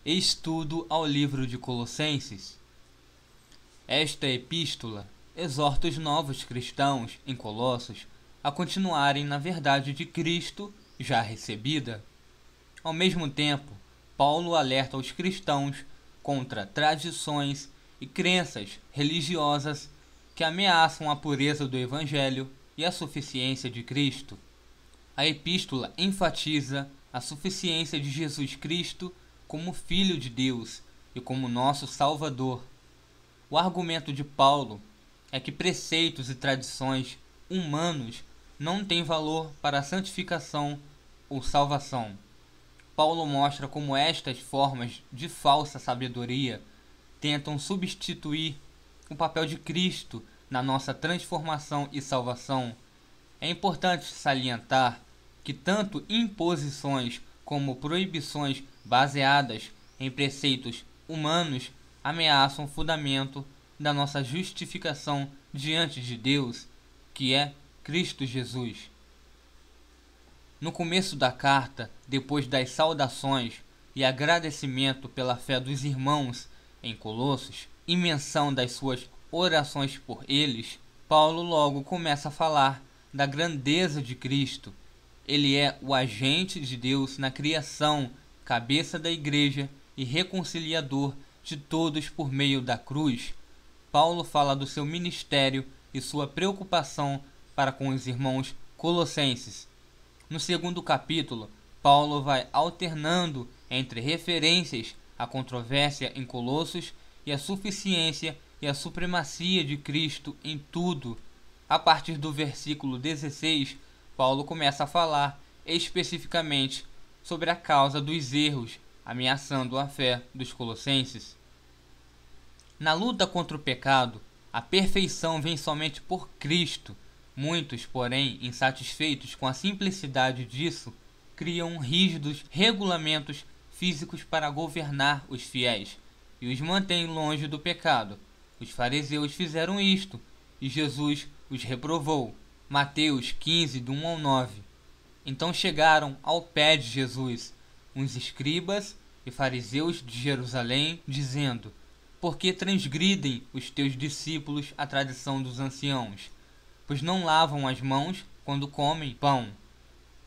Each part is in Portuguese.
Estudo ao livro de Colossenses. Esta epístola exorta os novos cristãos em Colossos a continuarem na verdade de Cristo já recebida. Ao mesmo tempo, Paulo alerta os cristãos contra tradições e crenças religiosas que ameaçam a pureza do Evangelho e a suficiência de Cristo. A epístola enfatiza a suficiência de Jesus Cristo como Filho de Deus e como nosso Salvador. O argumento de Paulo é que preceitos e tradições humanos não têm valor para a santificação ou salvação. Paulo mostra como estas formas de falsa sabedoria tentam substituir o papel de Cristo na nossa transformação e salvação. É importante salientar que tanto imposições como proibições baseadas em preceitos humanos ameaçam o fundamento da nossa justificação diante de Deus, que é Cristo Jesus. No começo da carta, depois das saudações e agradecimento pela fé dos irmãos em Colossos e menção das suas orações por eles, Paulo logo começa a falar da grandeza de Cristo. Ele é o agente de Deus na criação, cabeça da igreja e reconciliador de todos por meio da cruz. Paulo fala do seu ministério e sua preocupação para com os irmãos colossenses. No segundo capítulo, Paulo vai alternando entre referências à controvérsia em Colossos e a suficiência e a supremacia de Cristo em tudo. A partir do versículo 16, Paulo começa a falar especificamente sobre a causa dos erros, ameaçando a fé dos colossenses. Na luta contra o pecado, a perfeição vem somente por Cristo. Muitos, porém, insatisfeitos com a simplicidade disso, criam rígidos regulamentos físicos para governar os fiéis e os mantêm longe do pecado. Os fariseus fizeram isto e Jesus os reprovou. Mateus 15, do 1 ao 9. Então chegaram ao pé de Jesus uns escribas e fariseus de Jerusalém, dizendo: Por que transgridem os teus discípulos a tradição dos anciãos? Pois não lavam as mãos quando comem pão.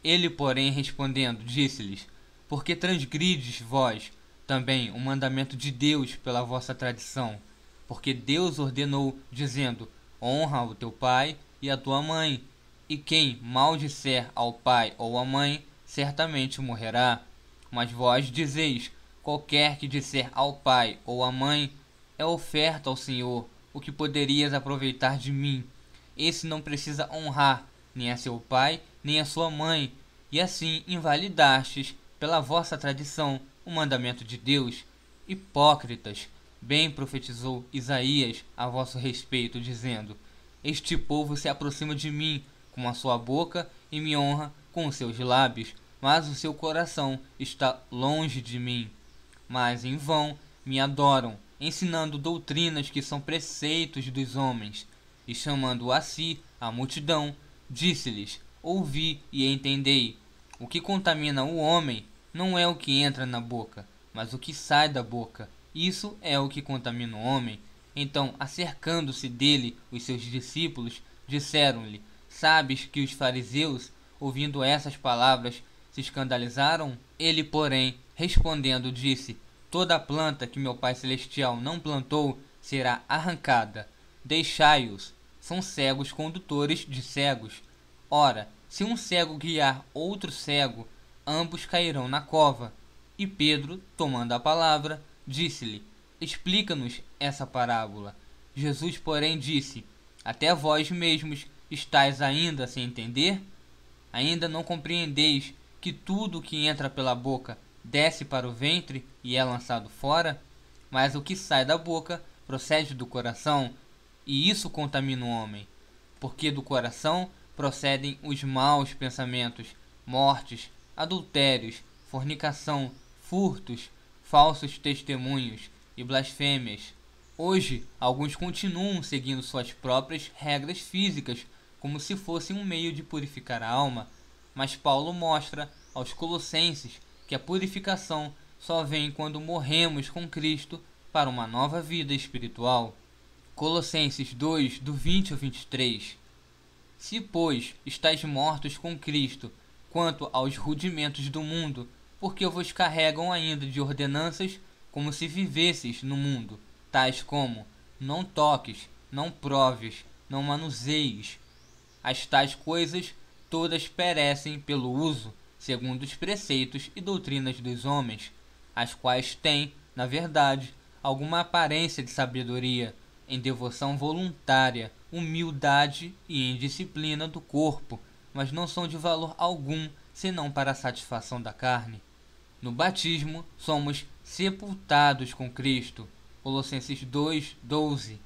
Ele, porém, respondendo, disse-lhes: Por que transgrides vós também o mandamento de Deus pela vossa tradição? Porque Deus ordenou, dizendo: Honra o teu pai e a tua mãe, e quem maldisser ao pai ou à mãe, certamente morrerá. Mas vós dizeis: qualquer que disser ao pai ou à mãe, é oferta ao Senhor, o que poderias aproveitar de mim. Esse não precisa honrar nem a seu pai, nem a sua mãe, e assim invalidastes, pela vossa tradição, o mandamento de Deus. Hipócritas, bem profetizou Isaías a vosso respeito, dizendo: Este povo se aproxima de mim com a sua boca e me honra com os seus lábios, mas o seu coração está longe de mim. Mas em vão me adoram, ensinando doutrinas que são preceitos dos homens. E chamando a si a multidão, disse-lhes: Ouvi e entendei. O que contamina o homem não é o que entra na boca, mas o que sai da boca. Isso é o que contamina o homem. Então, acercando-se dele os seus discípulos, disseram-lhe: Sabes que os fariseus, ouvindo essas palavras, se escandalizaram? Ele, porém, respondendo, disse: Toda planta que meu Pai Celestial não plantou será arrancada. Deixai-os, são cegos condutores de cegos. Ora, se um cego guiar outro cego, ambos cairão na cova. E Pedro, tomando a palavra, disse-lhe: Explica-nos essa parábola. Jesus, porém, disse: Até vós mesmos estáis ainda sem entender? Ainda não compreendeis que tudo que entra pela boca desce para o ventre e é lançado fora? Mas o que sai da boca procede do coração, e isso contamina o homem. Porque do coração procedem os maus pensamentos, mortes, adultérios, fornicação, furtos, falsos testemunhos e blasfêmias. Hoje, alguns continuam seguindo suas próprias regras físicas como se fosse um meio de purificar a alma, mas Paulo mostra aos colossenses que a purificação só vem quando morremos com Cristo para uma nova vida espiritual. Colossenses 2, do 20 ao 23. Se, pois, estáis mortos com Cristo quanto aos rudimentos do mundo, porque vos carregam ainda de ordenanças como se vivesseis no mundo, tais como: não toques, não proves, não manuseis. As tais coisas todas perecem pelo uso, segundo os preceitos e doutrinas dos homens, as quais têm, na verdade, alguma aparência de sabedoria, em devoção voluntária, humildade e em disciplina do corpo, mas não são de valor algum, senão para a satisfação da carne. No batismo, somos sepultados com Cristo. Colossenses 2, 12.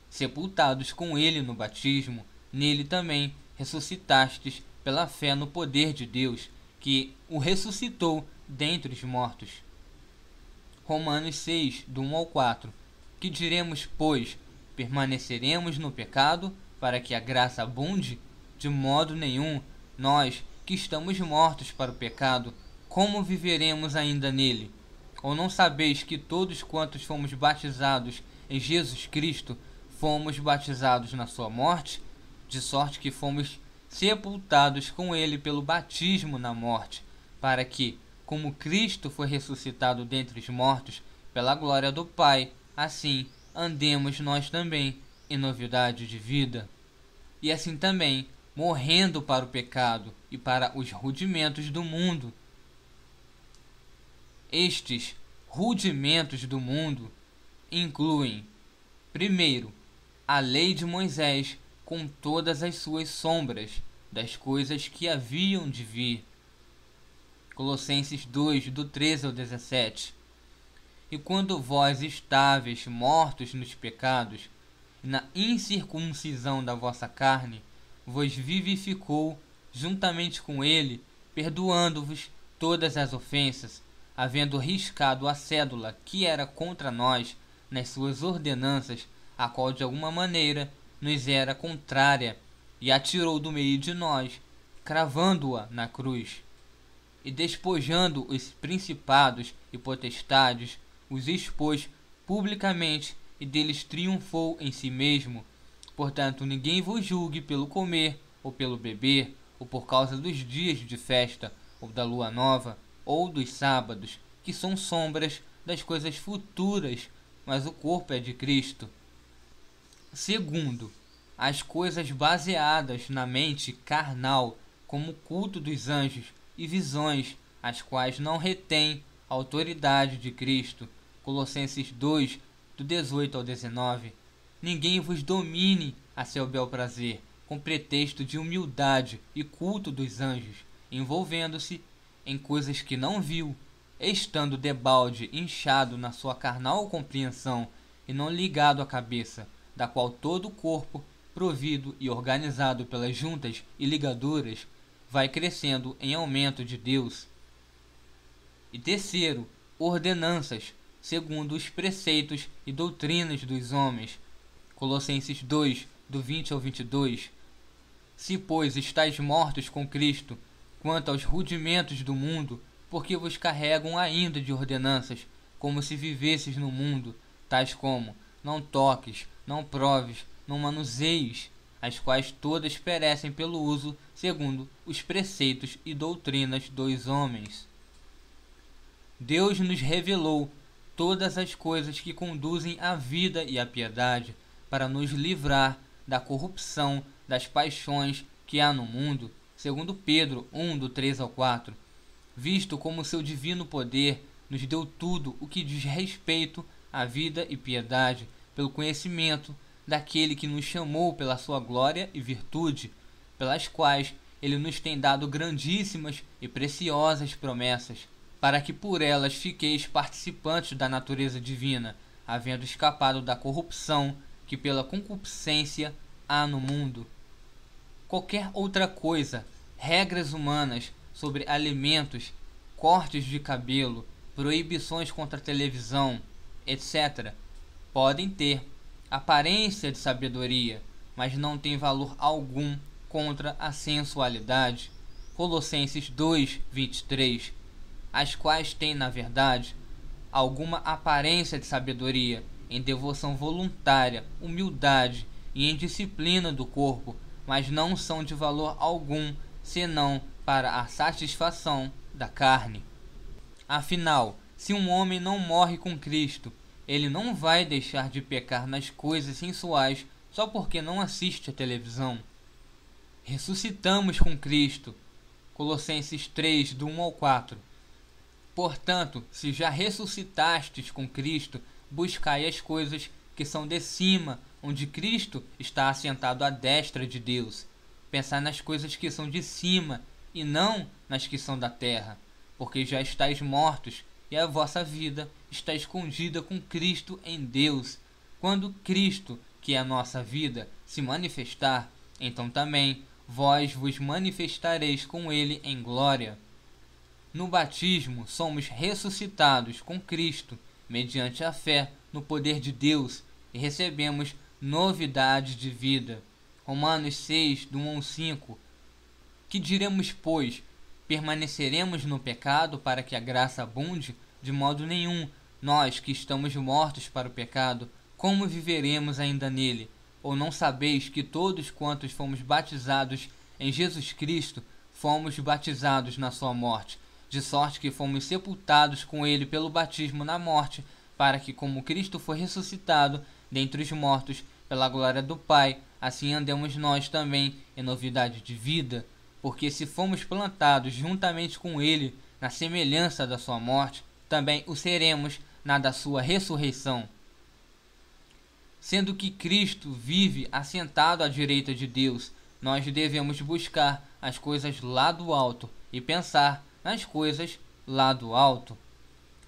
Sepultados com Ele no batismo, nele também ressuscitastes pela fé no poder de Deus, que o ressuscitou dentre os mortos. Romanos 6, do 1 ao 4. Que diremos, pois? Permaneceremos no pecado para que a graça abunde? De modo nenhum. Nós, que estamos mortos para o pecado, como viveremos ainda nele? Ou não sabeis que todos quantos fomos batizados em Jesus Cristo, fomos batizados na sua morte? De sorte que fomos sepultados com ele pelo batismo na morte, para que, como Cristo foi ressuscitado dentre os mortos pela glória do Pai, assim andemos nós também em novidade de vida. E assim também, morrendo para o pecado e para os rudimentos do mundo. Estes rudimentos do mundo incluem, primeiro, a lei de Moisés com todas as suas sombras das coisas que haviam de vir. Colossenses 2, do 13 ao 17. E quando vós estáveis mortos nos pecados, e na incircuncisão da vossa carne, vos vivificou juntamente com ele, perdoando-vos todas as ofensas, havendo riscado a cédula que era contra nós nas suas ordenanças, a qual de alguma maneira nos era contrária, e atirou do meio de nós, cravando-a na cruz. E despojando os principados e potestades, os expôs publicamente e deles triunfou em si mesmo. Portanto, ninguém vos julgue pelo comer, ou pelo beber, ou por causa dos dias de festa, ou da lua nova, ou dos sábados, que são sombras das coisas futuras, mas o corpo é de Cristo. Segundo, as coisas baseadas na mente carnal, como o culto dos anjos e visões, as quais não retêm a autoridade de Cristo. Colossenses 2, do 18 ao 19. Ninguém vos domine a seu bel prazer, com pretexto de humildade e culto dos anjos, envolvendo-se em coisas que não viu, estando debalde inchado na sua carnal compreensão e não ligado à cabeça, da qual todo o corpo, provido e organizado pelas juntas e ligaduras, vai crescendo em aumento de Deus. E terceiro, ordenanças, segundo os preceitos e doutrinas dos homens. Colossenses 2, do 20 ao 22. Se, pois, estáis mortos com Cristo, quanto aos rudimentos do mundo, porque vos carregam ainda de ordenanças, como se vivesses no mundo, tais como: não toques, não proves, não manuseies, as quais todas perecem pelo uso, segundo os preceitos e doutrinas dos homens. Deus nos revelou todas as coisas que conduzem à vida e à piedade, para nos livrar da corrupção das paixões que há no mundo, segundo Pedro 1, do 3 ao 4, visto como seu divino poder nos deu tudo o que diz respeito à vida e piedade, pelo conhecimento daquele que nos chamou pela sua glória e virtude, pelas quais ele nos tem dado grandíssimas e preciosas promessas, para que por elas fiqueis participantes da natureza divina, havendo escapado da corrupção que pela concupiscência há no mundo. Qualquer outra coisa, regras humanas sobre alimentos, cortes de cabelo, proibições contra a televisão, etc., podem ter aparência de sabedoria, mas não tem valor algum contra a sensualidade. Colossenses 2, 23, as quais têm, na verdade, alguma aparência de sabedoria, em devoção voluntária, humildade e em disciplina do corpo, mas não são de valor algum, senão para a satisfação da carne. Afinal, se um homem não morre com Cristo, ele não vai deixar de pecar nas coisas sensuais só porque não assiste à televisão. Ressuscitamos com Cristo. Colossenses 3, do 1 ao 4. Portanto, se já ressuscitastes com Cristo, buscai as coisas que são de cima, onde Cristo está assentado à destra de Deus. Pensai nas coisas que são de cima, e não nas que são da terra, porque já estáis mortos, e a vossa vida está escondida com Cristo em Deus. Quando Cristo, que é a nossa vida, se manifestar, então também vós vos manifestareis com ele em glória. No batismo, somos ressuscitados com Cristo, mediante a fé no poder de Deus, e recebemos novidade de vida. Romanos 6, do 1 ao 5. Que diremos, pois? Permaneceremos no pecado para que a graça abunde? De modo nenhum. Nós que estamos mortos para o pecado, como viveremos ainda nele? Ou não sabeis que todos quantos fomos batizados em Jesus Cristo, fomos batizados na sua morte? De sorte que fomos sepultados com ele pelo batismo na morte, para que, como Cristo foi ressuscitado dentre os mortos pela glória do Pai, assim andemos nós também em novidade de vida. Porque se fomos plantados juntamente com ele na semelhança da sua morte, também o seremos na da sua ressurreição. Sendo que Cristo vive assentado à direita de Deus, nós devemos buscar as coisas lá do alto e pensar nas coisas lá do alto.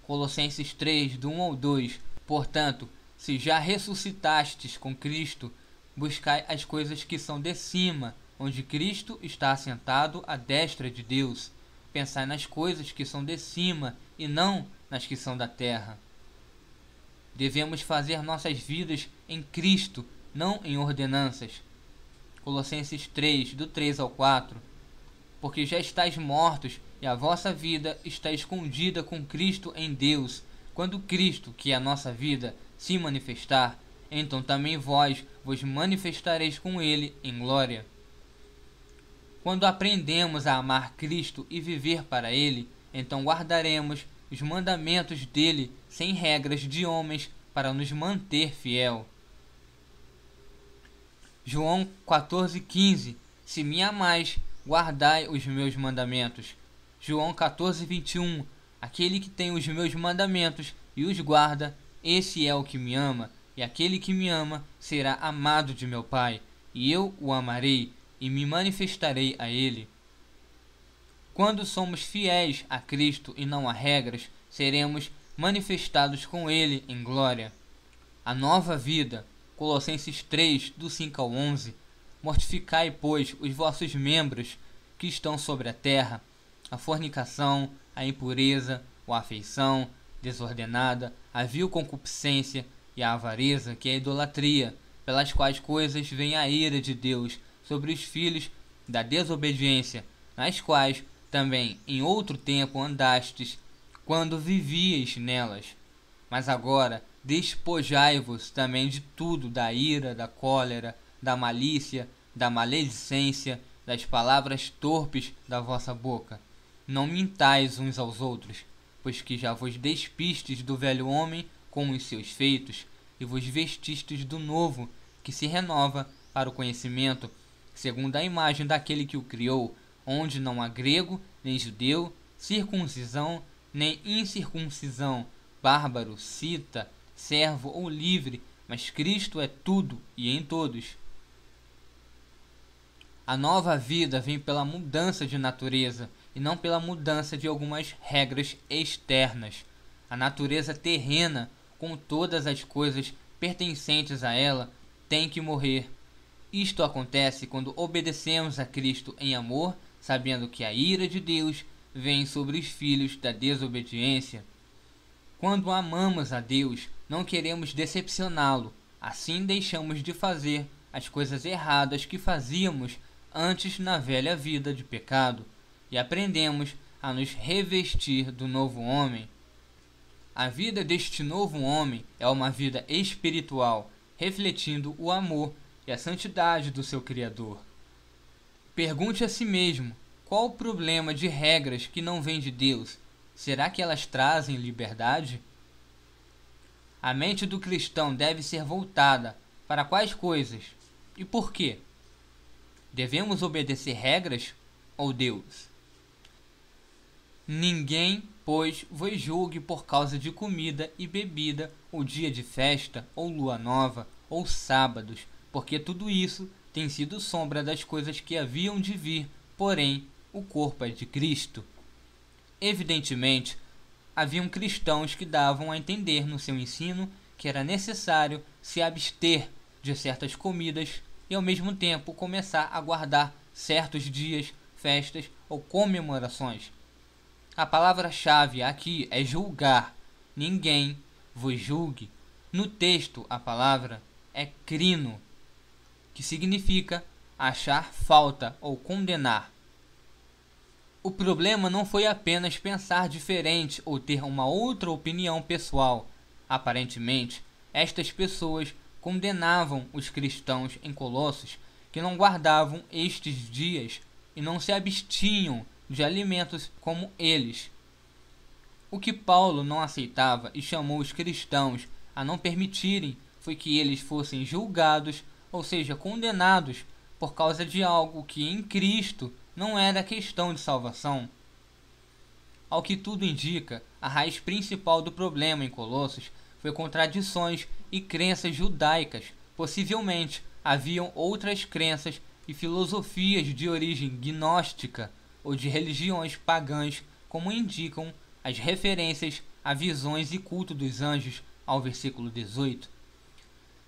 Colossenses 3, do 1 ao 2. Portanto, se já ressuscitastes com Cristo, buscai as coisas que são de cima, onde Cristo está assentado à destra de Deus. Pensai nas coisas que são de cima e não nas que são da terra. Devemos fazer nossas vidas em Cristo, não em ordenanças. Colossenses 3, do 3 ao 4. Porque já estáis mortos, e a vossa vida está escondida com Cristo em Deus. Quando Cristo, que é a nossa vida, se manifestar, então também vós vos manifestareis com ele em glória. Quando aprendemos a amar Cristo e viver para ele, então guardaremos os mandamentos dele sem regras de homens para nos manter fiel. João 14,15. Se me amais, guardai os meus mandamentos. João 14:21. Aquele que tem os meus mandamentos e os guarda, esse é o que me ama, e aquele que me ama será amado de meu Pai, e eu o amarei e me manifestarei a ele. Quando somos fiéis a Cristo e não a regras, seremos manifestados com ele em glória. A nova vida, Colossenses 3, do 5 ao 11. Mortificai, pois, os vossos membros que estão sobre a terra, a fornicação, a impureza, a afeição desordenada, a vil concupiscência e a avareza, que é a idolatria, pelas quais coisas vem a ira de Deus sobre os filhos da desobediência, nas quais também em outro tempo andastes, quando vivíeis nelas. Mas agora despojai-vos também de tudo, da ira, da cólera, da malícia, da maledicência, das palavras torpes da vossa boca. Não mintais uns aos outros, pois que já vos despistes do velho homem com os seus feitos, e vos vestistes do novo, que se renova para o conhecimento, segundo a imagem daquele que o criou, onde não há grego, nem judeu, circuncisão, nem incircuncisão, bárbaro, cita, servo ou livre, mas Cristo é tudo e em todos. A nova vida vem pela mudança de natureza e não pela mudança de algumas regras externas. A natureza terrena, com todas as coisas pertencentes a ela, tem que morrer. Isto acontece quando obedecemos a Cristo em amor, sabendo que a ira de Deus vem sobre os filhos da desobediência. Quando amamos a Deus, não queremos decepcioná-lo, assim deixamos de fazer as coisas erradas que fazíamos antes na velha vida de pecado, e aprendemos a nos revestir do novo homem. A vida deste novo homem é uma vida espiritual, refletindo o amor e a santidade do seu Criador. Pergunte a si mesmo: qual o problema de regras que não vêm de Deus? Será que elas trazem liberdade? A mente do cristão deve ser voltada para quais coisas e por quê? Devemos obedecer regras ou Deus? Ninguém, pois, vos julgue por causa de comida e bebida, ou dia de festa, ou lua nova, ou sábados, porque tudo isso tem sido sombra das coisas que haviam de vir, porém, o corpo é de Cristo. Evidentemente, haviam cristãos que davam a entender no seu ensino que era necessário se abster de certas comidas e ao mesmo tempo começar a guardar certos dias, festas ou comemorações. A palavra-chave aqui é julgar. Ninguém vos julgue. No texto, a palavra é crino, que significa achar falta ou condenar. O problema não foi apenas pensar diferente ou ter uma outra opinião pessoal. Aparentemente, estas pessoas condenavam os cristãos em Colossos que não guardavam estes dias e não se abstinham de alimentos como eles. O que Paulo não aceitava e chamou os cristãos a não permitirem foi que eles fossem julgados, ou seja, condenados, por causa de algo que em Cristo não era questão de salvação. Ao que tudo indica, a raiz principal do problema em Colossos foi contradições e crenças judaicas. Possivelmente haviam outras crenças e filosofias de origem gnóstica ou de religiões pagãs, como indicam as referências a visões e culto dos anjos ao versículo 18.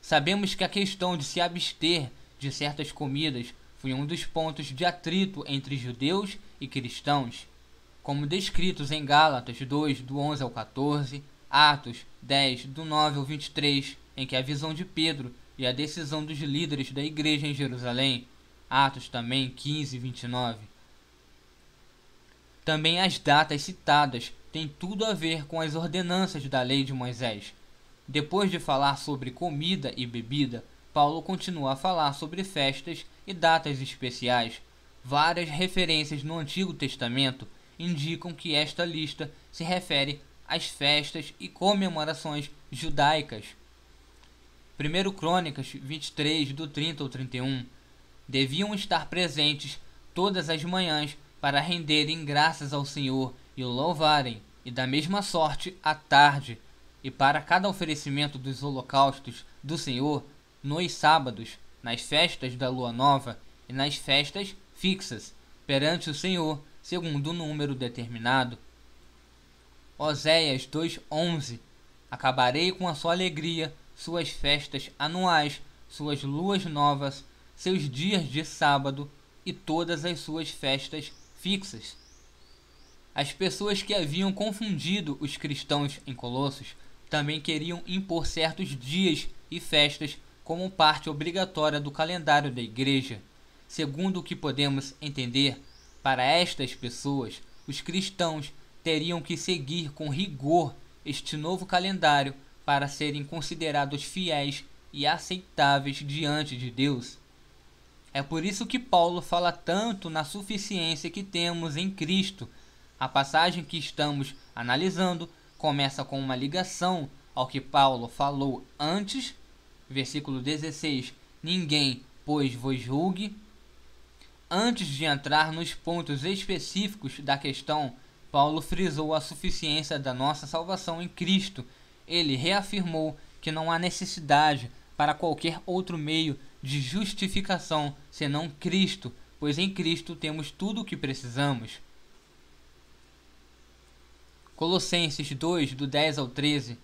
Sabemos que a questão de se abster de certas comidas foi um dos pontos de atrito entre judeus e cristãos, como descritos em Gálatas 2, do 11 ao 14, Atos 10, do 9 ao 23, em que a visão de Pedro e a decisão dos líderes da igreja em Jerusalém, Atos também 15, 29. Também as datas citadas têm tudo a ver com as ordenanças da lei de Moisés. Depois de falar sobre comida e bebida, Paulo continua a falar sobre festas e datas especiais. Várias referências no Antigo Testamento indicam que esta lista se refere às festas e comemorações judaicas. 1 Crônicas 23, do 30 ao 31, deviam estar presentes todas as manhãs para renderem graças ao Senhor e o louvarem, e da mesma sorte à tarde, e para cada oferecimento dos holocaustos do Senhor, nos sábados, nas festas da lua nova e nas festas fixas, perante o Senhor, segundo o número determinado. Oséias 2:11. Acabarei com a sua alegria, suas festas anuais, suas luas novas, seus dias de sábado e todas as suas festas fixas. As pessoas que haviam confundido os cristãos em Colossos também queriam impor certos dias e festas como parte obrigatória do calendário da igreja. Segundo o que podemos entender, para estas pessoas, os cristãos teriam que seguir com rigor este novo calendário para serem considerados fiéis e aceitáveis diante de Deus. É por isso que Paulo fala tanto na suficiência que temos em Cristo. A passagem que estamos analisando começa com uma ligação ao que Paulo falou antes, versículo 16, ninguém, pois, vos julgue. Antes de entrar nos pontos específicos da questão, Paulo frisou a suficiência da nossa salvação em Cristo. Ele reafirmou que não há necessidade para qualquer outro meio de justificação senão Cristo, pois em Cristo temos tudo o que precisamos. Colossenses 2, do 10 ao 13.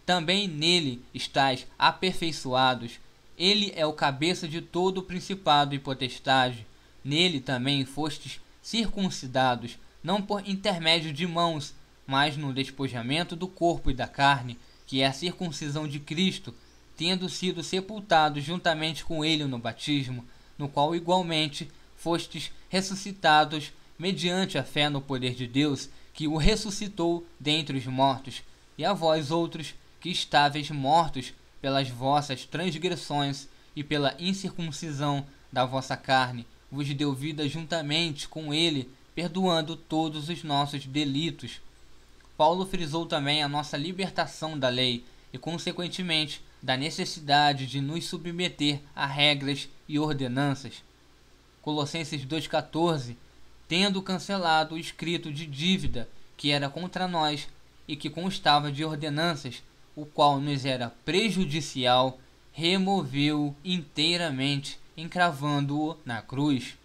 Também nele estáis aperfeiçoados. Ele é o cabeça de todo o principado e potestade. Nele também fostes circuncidados, não por intermédio de mãos, mas no despojamento do corpo e da carne, que é a circuncisão de Cristo, tendo sido sepultados juntamente com ele no batismo, no qual igualmente fostes ressuscitados mediante a fé no poder de Deus, que o ressuscitou dentre os mortos, E a vós outros, que estáveis mortos pelas vossas transgressões e pela incircuncisão da vossa carne, vos deu vida juntamente com ele, perdoando todos os nossos delitos. Paulo frisou também a nossa libertação da lei e, consequentemente, da necessidade de nos submeter a regras e ordenanças. Colossenses 2,14: tendo cancelado o escrito de dívida que era contra nós e que constava de ordenanças, o qual nos era prejudicial, removeu inteiramente, encravando-o na cruz.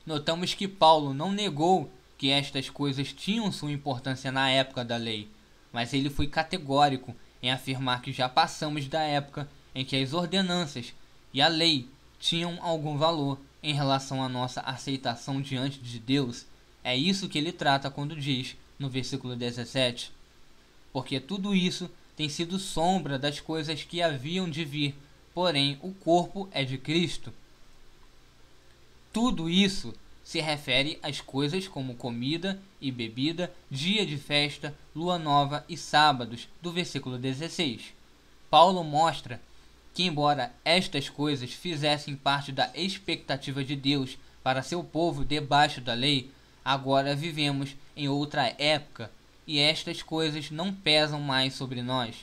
Notamos que Paulo não negou que estas coisas tinham sua importância na época da lei, mas ele foi categórico em afirmar que já passamos da época em que as ordenanças e a lei tinham algum valor em relação à nossa aceitação diante de Deus. É isso que ele trata quando diz, no versículo 17, porque tudo isso tem sido sombra das coisas que haviam de vir, porém o corpo é de Cristo. Tudo isso se refere às coisas como comida e bebida, dia de festa, lua nova e sábados, do versículo 16. Paulo mostra que, embora estas coisas fizessem parte da expectativa de Deus para seu povo debaixo da lei, agora vivemos em outra época e estas coisas não pesam mais sobre nós.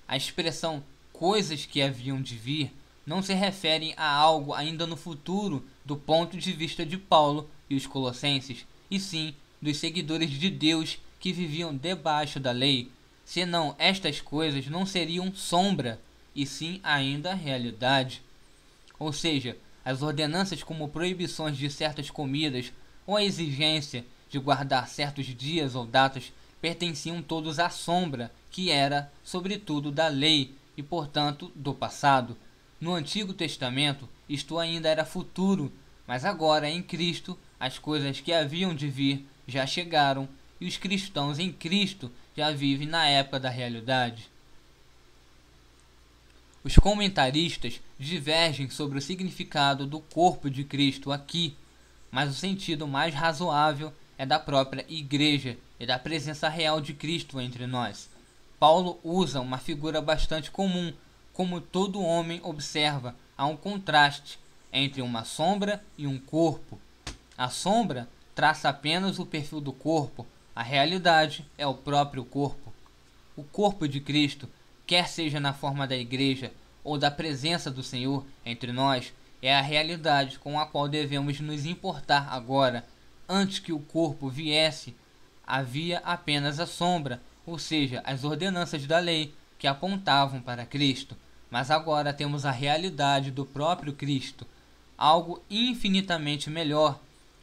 A expressão coisas que haviam de vir não se refere a algo ainda no futuro do ponto de vista de Paulo e os colossenses, e sim dos seguidores de Deus que viviam debaixo da lei, senão estas coisas não seriam sombra, e sim ainda realidade. Ou seja, as ordenanças como proibições de certas comidas ou a exigência de guardar certos dias ou datas pertenciam todos à sombra, que era, sobretudo, da lei e, portanto, do passado. No Antigo Testamento, isto ainda era futuro, mas agora, em Cristo, as coisas que haviam de vir já chegaram e os cristãos em Cristo já vivem na época da realidade. Os comentaristas divergem sobre o significado do corpo de Cristo aqui, mas o sentido mais razoável é da própria Igreja e da presença real de Cristo entre nós. Paulo usa uma figura bastante comum. Como todo homem observa, há um contraste entre uma sombra e um corpo. A sombra traça apenas o perfil do corpo, a realidade é o próprio corpo. O corpo de Cristo, quer seja na forma da Igreja ou da presença do Senhor entre nós, é a realidade com a qual devemos nos importar agora. Antes que o corpo viesse, havia apenas a sombra, ou seja, as ordenanças da lei que apontavam para Cristo. Mas agora temos a realidade do próprio Cristo, algo infinitamente melhor.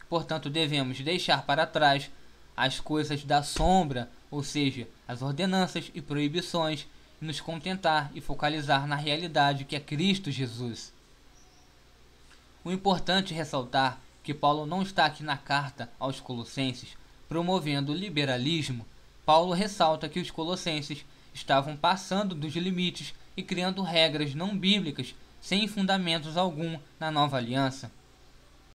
Portanto, devemos deixar para trás as coisas da sombra, ou seja, as ordenanças e proibições, e nos contentar e focalizar na realidade que é Cristo Jesus. O importante é ressaltar que Paulo não está aqui na carta aos Colossenses promovendo o liberalismo. Paulo ressalta que os colossenses estavam passando dos limites e criando regras não bíblicas sem fundamentos algum na nova aliança.